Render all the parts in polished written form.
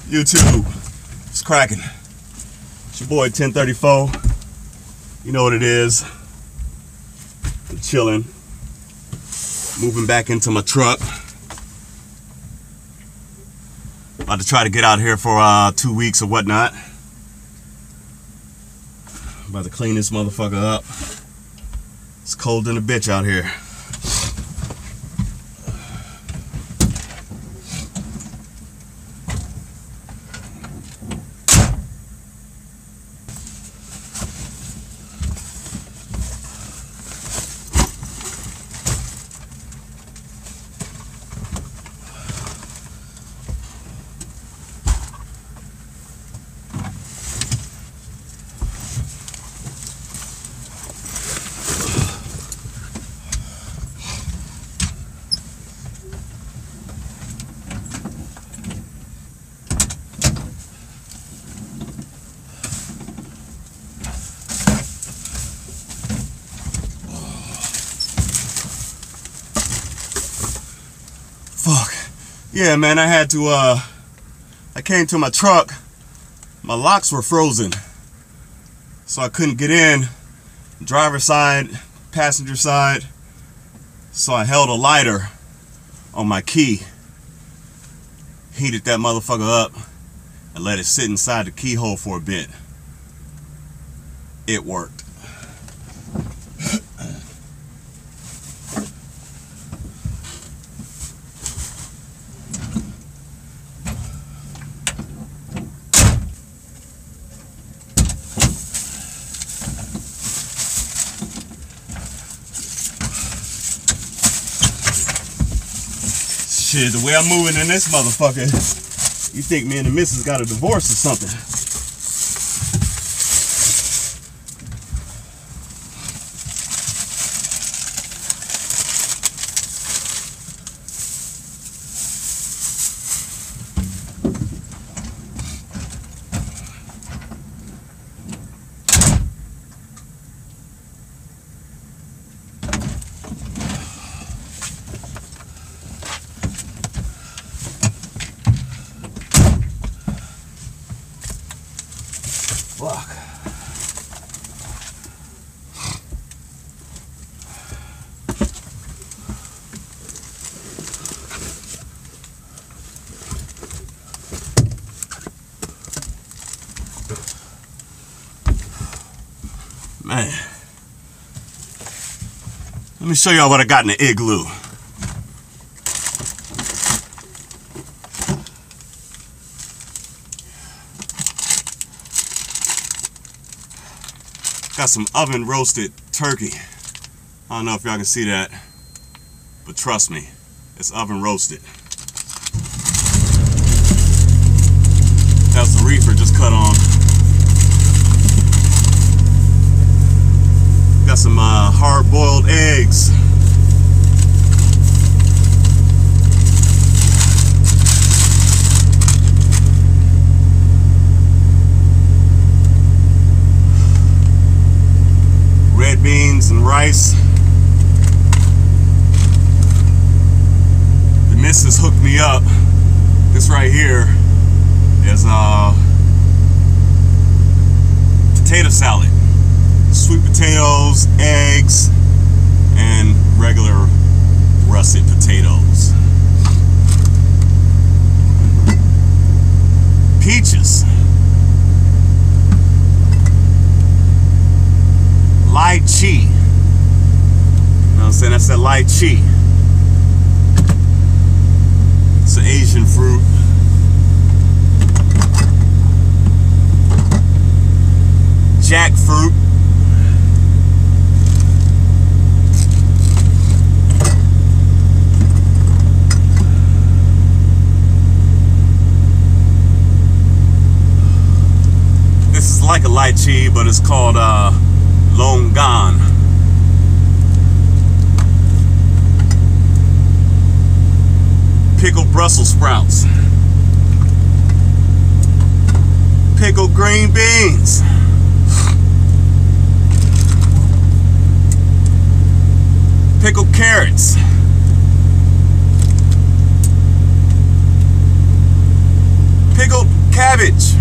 YouTube, it's cracking. It's your boy 1034. You know what it is. I'm chilling. Moving back into my truck. About to try to get out here for 2 weeks or whatnot. About to clean this motherfucker up. It's cold than a bitch out here. Fuck. Yeah, man, I had to, I came to my truck, my locks were frozen, so I couldn't get in, driver's side, passenger side, so I held a lighter on my key, heated that motherfucker up, and let it sit inside the keyhole for a bit. It worked. Shit, the way I'm moving in this motherfucker, you think me and the missus got a divorce or something. Fuck. Man. Let me show y'all what I got in the igloo. Got some oven roasted turkey. I don't know if y'all can see that, but trust me, it's oven roasted. That's the reefer just cut on. Got some hard boiled eggs. Red beans and rice. The missus hooked me up. This right here is potato salad. Sweet potatoes, eggs, and regular russet potatoes. Peaches. Lychee. You know what I'm saying? That's that lychee. It's an Asian fruit. Jackfruit. This is like a lychee, but it's called longan. Pickled Brussels sprouts. Pickled green beans. Pickled carrots. Pickled cabbage.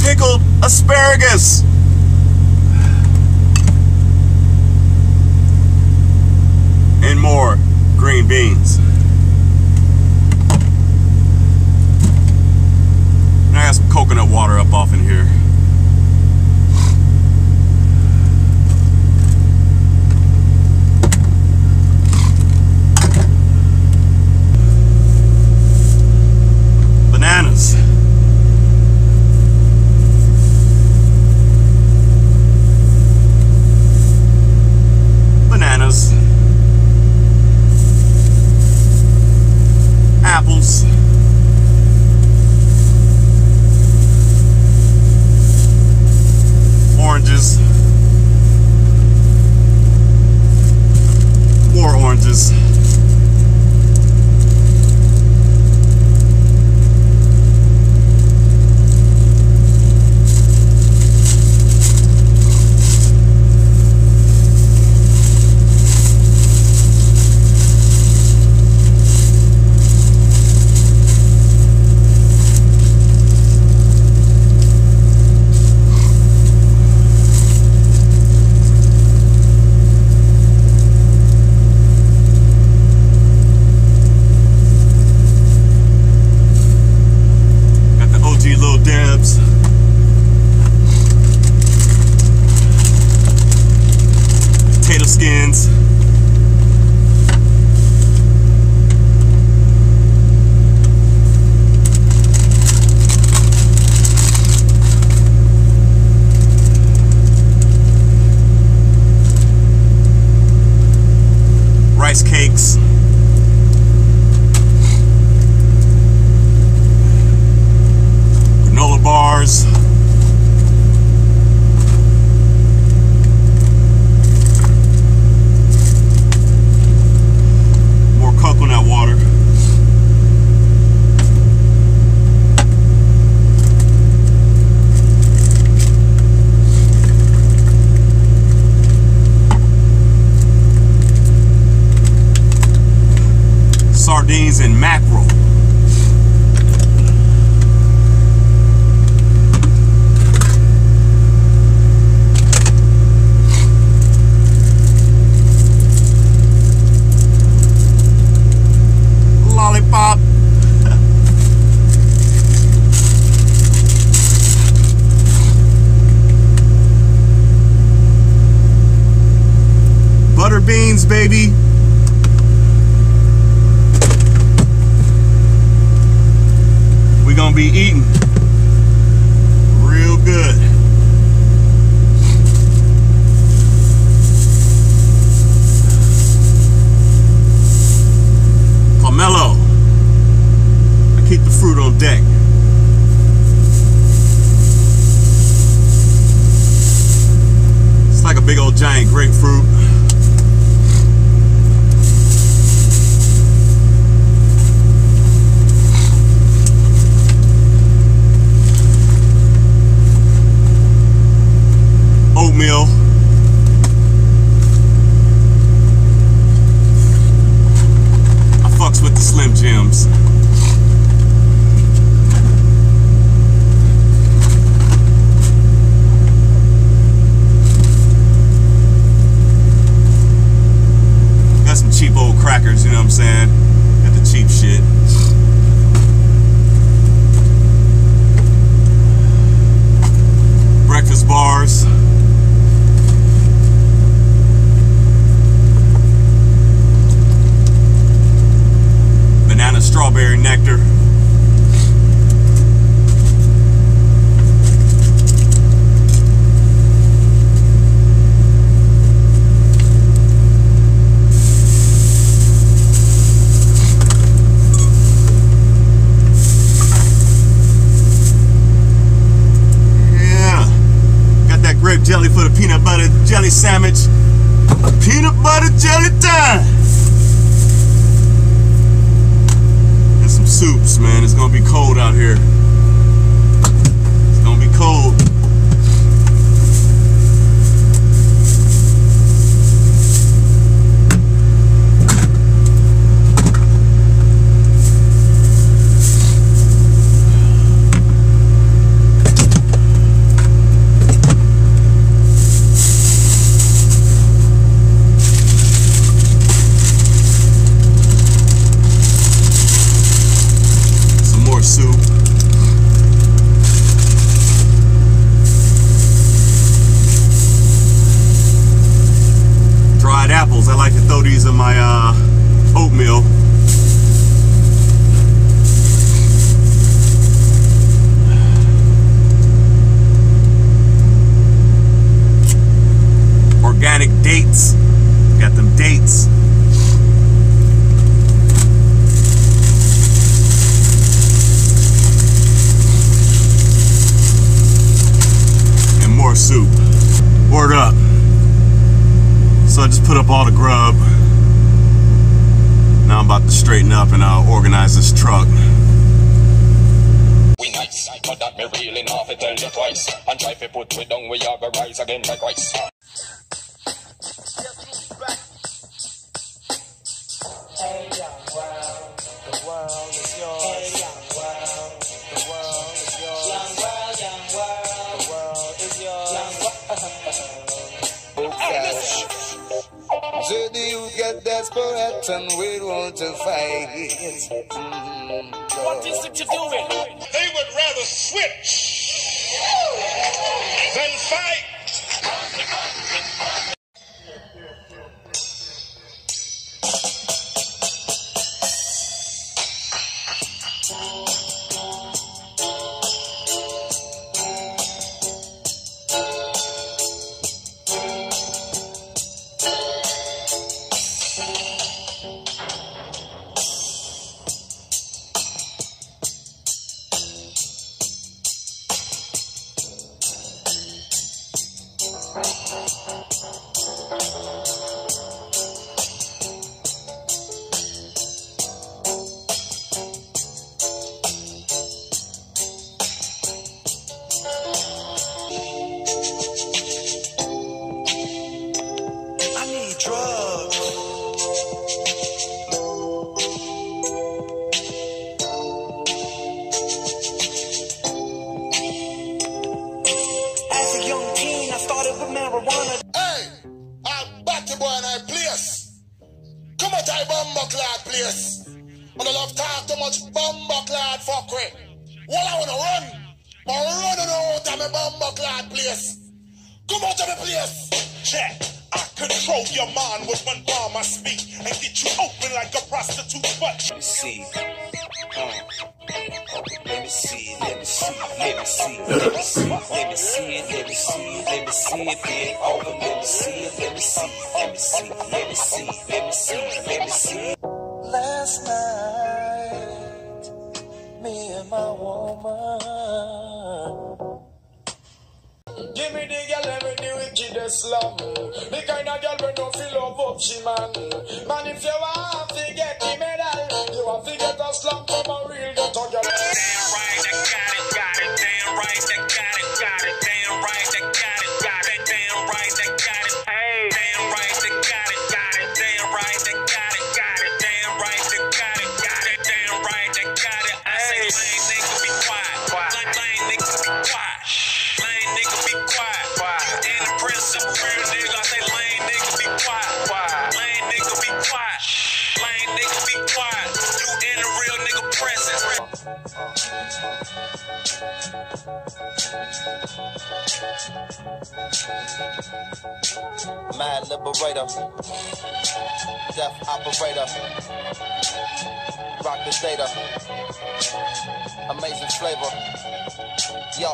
Pickled asparagus. And more green beans. And I got some coconut water up off in here. Bananas. Bananas. Apples. Oranges. More oranges. Potato skins. Rice cakes. Granola bars. Coconut water. Sardines and mackerel. Lollipop. Butter beans, baby. We're gonna be eating real good. Pomelo. I keep the fruit on deck. It's like a big old giant grapefruit. Oatmeal. I fucks with the Slim Jims. Got some cheap old crackers, you know what I'm saying? Got the cheap shit. Breakfast bars. Strawberry nectar. Yeah, got that grape jelly for the peanut butter jelly sandwich. Peanut butter jelly time. Soups, man. It's gonna be cold out here. It's gonna be cold. freezing my oatmeal. Organic dates. Got them dates. And more soup. Word up. So I just put up all the grub. Now I'm about to straighten up and organize this truck. We nice, but that me really not to tell you twice. And try to put me down, we are gonna rise again like Christ. Hey young world, the world is yours. Hey young world, the world is yours. Young world, the world is yours. Young world. So do you get desperate and we want to fight? What is it you're doing? They would rather switch than fight. I need drugs. As a young teen, I started with marijuana. Hey, I'll back the boy in our place. Come out I bumbucklad place. And I love talk too much bumbucklad fuckery. Well, I wanna run. I'm running out of my bumbucklad place. Come out of the place. Check. I control your mind with one bomb I speak and get you open like a prostitute's butt. Let me see. Let me see. Let me see. Let me see. Let me see. Let me see it. Let me see it. Let me see it. Bend over. Let me see it. Let me see. Let me see. Let me see. Let me see. Let me see. Last night, me and my woman. Give me the girl with the wickedest slum. The kind of girl we don't feel love up she man. Man, if you want to get the medal, you have to get a slum from a real ghetto girl. Damn right, I got it, got it. Damn right, I got it, got it. Damn right, I got it, got it. Damn right, I got it. Hey, damn right, I got it, got it. Damn right, I got it, got it. Damn right, I got it, got it. Damn right, I got it. I say lame nigga be quiet, lame nigga be quiet. Lame nigga be quiet. In the principle, real nigga, I say lame nigga be quiet. Lame nigga be quiet. Lame nigga be quiet. You in a real nigga presence. Mad liberator. Death operator. Rock the data. Amazing flavor. Yo,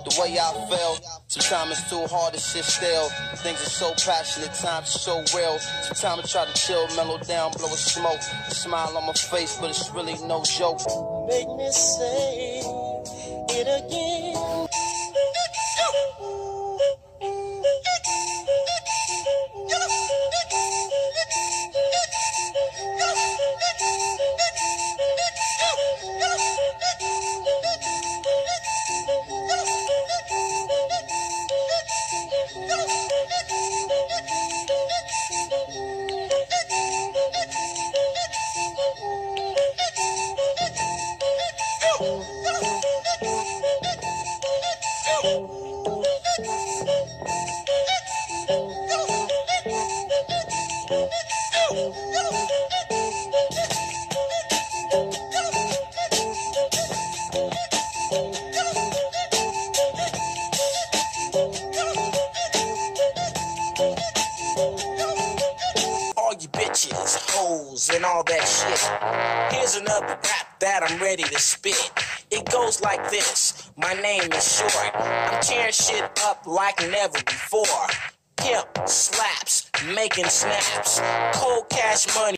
the way I feel. Sometimes it's too hard to sit still. Things are so passionate, times are so real. Sometimes I try to chill, mellow down, blow a smoke. Smile on my face, but it's really no joke. Make me say it again. All you bitches. bitches, hoes, and all that shit. Here's another rap that I'm ready to spit. It goes like this, my name is Short. I'm tearing shit up like never before. Pimp, slaps, making snaps, cold cash money.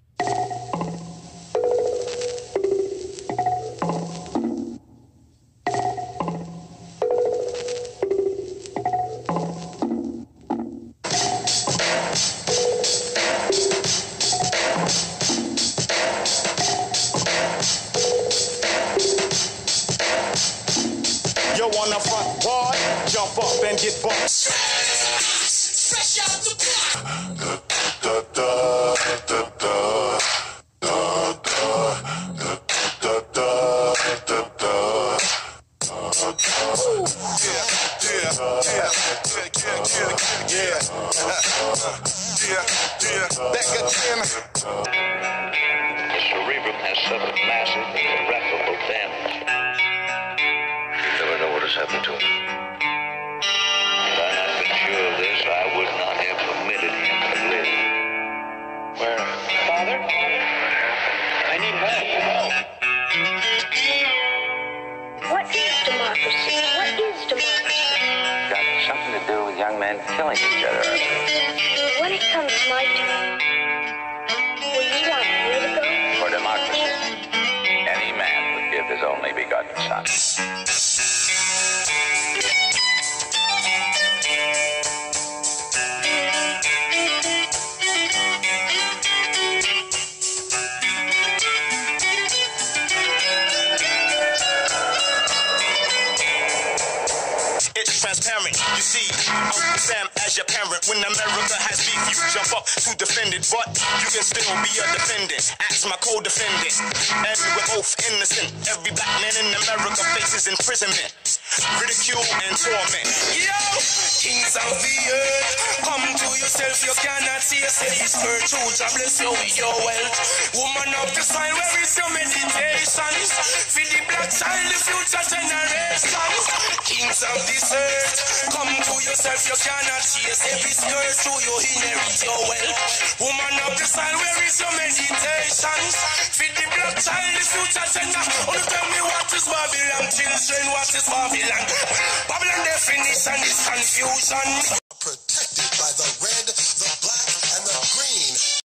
Yo, on the front board, jump up and get bumped. Fresh out the block. Back again. The cerebrum has suffered massive and irreparable damage. You never know what has happened to him. Had I not been sure of this, I would not have permitted him to live. Where? Father? I need help. What is democracy? What is democracy? Got something to do with young men killing each other. When it comes my turn, will you want me to go? For democracy, any man would give his only begotten son. It's transparent, you see, Uncle Sam as your parent. When America has beef, you jump up to defend it, but you can still be a defendant. Ask my co-defendant, and we're both innocent. Every black man in America faces imprisonment, ridicule and torment. Yo, kings of the earth, come to yourself, you cannot see yourself. It's virtue, God bless you with your wealth. Woman of the sign, where is your meditations? For the black child, the future generations. Kings of this earth, come to yourself, you cannot see yourself. It's virtue, you inherit your wealth. Woman of the sign, where is your meditations? For the black child, the future generation. Oh, tell me what is Babylon, children, what is Babylon? Babylon definition is confusion.